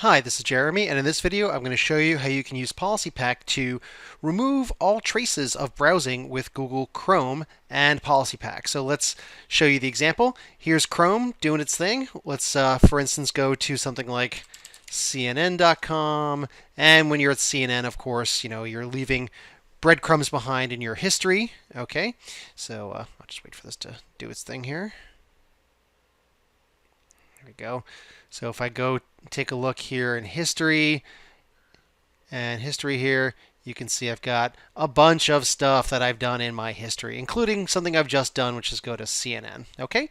Hi, this is Jeremy, and in this video I'm going to show you how you can use PolicyPak to remove all traces of browsing with Google Chrome and PolicyPak. So let's show you the example. Here's Chrome doing its thing. Let's, for instance, go to something like CNN.com, and when you're at CNN, of course, you're leaving breadcrumbs behind in your history. Okay, so I'll just wait for this to do its thing here. There we go. So if I go take a look here in history and history here, you can see I've got a bunch of stuff that I've done in my history, including something I've just done, which is go to CNN. Okay.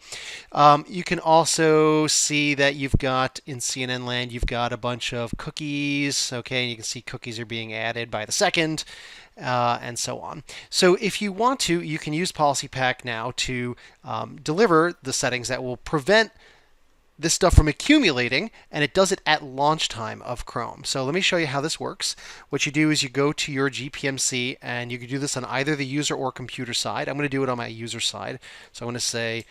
You can also see that you've got in CNN land, you've got a bunch of cookies. Okay. And you can see cookies are being added by the second. And so on. So if you want to, you can use PolicyPak now to deliver the settings that will prevent this stuff from accumulating, and it does it at launch time of Chrome. So let me show you how this works. What you do is you go to your GPMC, and you can do this on either the user or computer side. I'm going to do it on my user side. So I'm going to say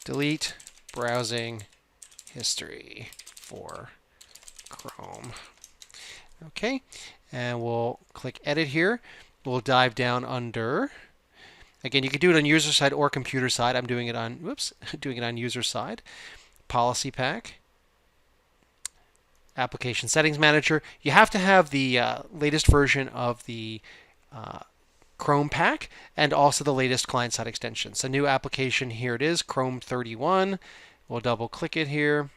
delete browsing history for Chrome. Okay, and we'll click edit here. We'll dive down under. Again, you can do it on user side or computer side. I'm doing it on, doing it on user side. PolicyPak, Application Settings Manager. You have to have the latest version of the Chrome pack and also the latest client-side extension. So new application, here it is, Chrome 31. We'll double click it here.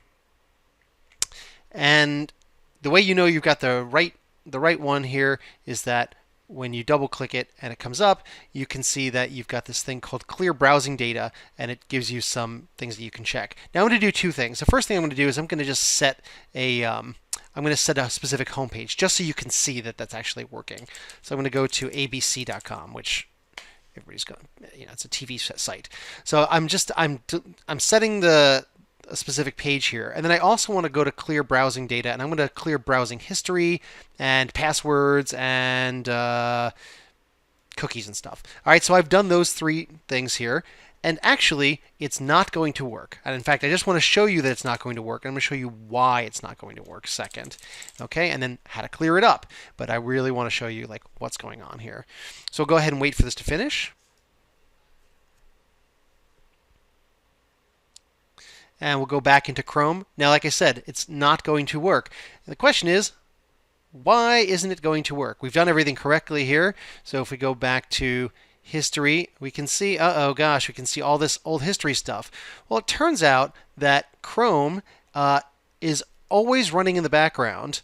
And the way you know you've got the right one here is that when you double click it and it comes up, you can see that you've got this thing called clear browsing data, and it gives you some things that you can check. Now I'm going to do two things. The first thing I'm going to do is I'm going to just set I'm going to set a specific homepage just so you can see that that's actually working. So I'm going to go to abc.com, which everybody's got, it's a TV site. So I'm setting a specific page here. And then I also want to go to clear browsing data, and I'm going to clear browsing history and passwords and cookies and stuff. All right, so I've done those three things here. And actually, it's not going to work. And in fact, I just want to show you that it's not going to work. And I'm going to show you why it's not going to work second. Okay, and then how to clear it up. But I really want to show you like what's going on here. So go ahead and wait for this to finish. And we'll go back into Chrome. Now, like I said, it's not going to work. And the question is, why isn't it going to work? We've done everything correctly here. So if we go back to history, we can see, we can see all this old history stuff. Well, it turns out that Chrome is always running in the background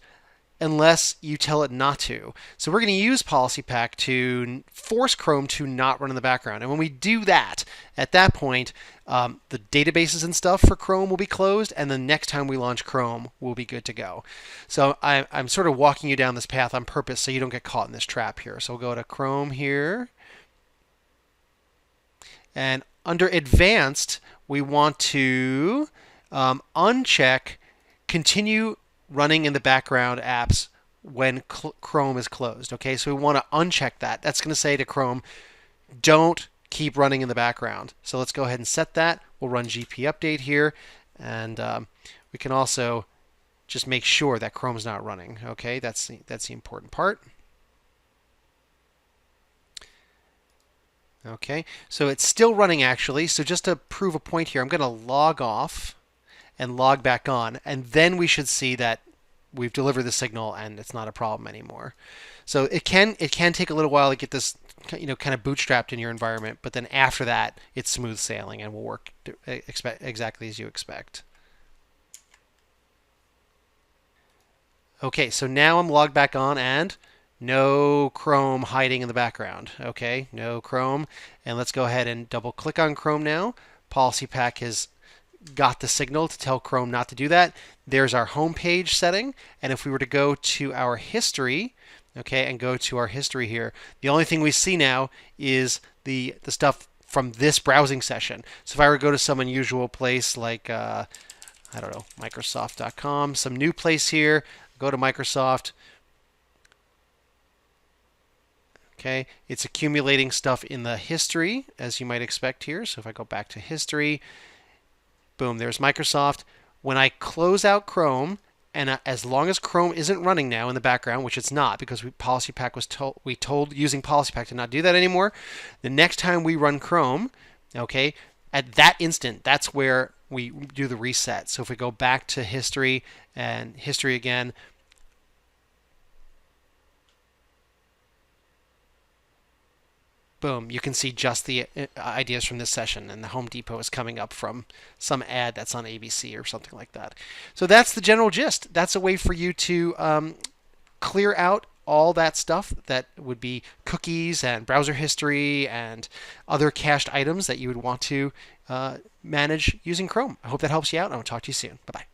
unless you tell it not to. So we're going to use PolicyPak to force Chrome to not run in the background. And when we do that, at that point, the databases and stuff for Chrome will be closed, and the next time we launch Chrome, we'll be good to go. So I'm sort of walking you down this path on purpose so you don't get caught in this trap here. So we'll go to Chrome here. And under Advanced, we want to uncheck Continue running in the background apps when Chrome is closed. Okay, so we want to uncheck that. That's going to say to Chrome, don't keep running in the background. So let's go ahead and set that. We'll run GP update here, and we can also just make sure that Chrome's not running. Okay, that's the important part. Okay, so it's still running actually. So just to prove a point here, I'm going to log off and log back on, and then we should see that we've delivered the signal and it's not a problem anymore. So it can take a little while to get this kind of bootstrapped in your environment, but then after that it's smooth sailing and will work exactly as you expect. Okay, so now I'm logged back on and no Chrome hiding in the background. Okay, no Chrome. And let's go ahead and double click on Chrome now. PolicyPak has got the signal to tell Chrome not to do that. There's our home page setting, and if we were to go to our history, okay, and go to our history here, the only thing we see now is the stuff from this browsing session. So if I were to go to some unusual place like I don't know, Microsoft.com, some new place here, go to Microsoft. Okay, it's accumulating stuff in the history as you might expect here. So if I go back to history, boom, there's Microsoft. When I close out Chrome, and as long as Chrome isn't running now in the background, which it's not because PolicyPak was told using PolicyPak to not do that anymore, the next time we run Chrome, okay, at that instant, that's where we do the reset. So if we go back to history and history again, boom, you can see just the ideas from this session, and the Home Depot is coming up from some ad that's on ABC or something like that. So that's the general gist. That's a way for you to clear out all that stuff that would be cookies and browser history and other cached items that you would want to manage using Chrome. I hope that helps you out, and I'll talk to you soon. Bye-bye.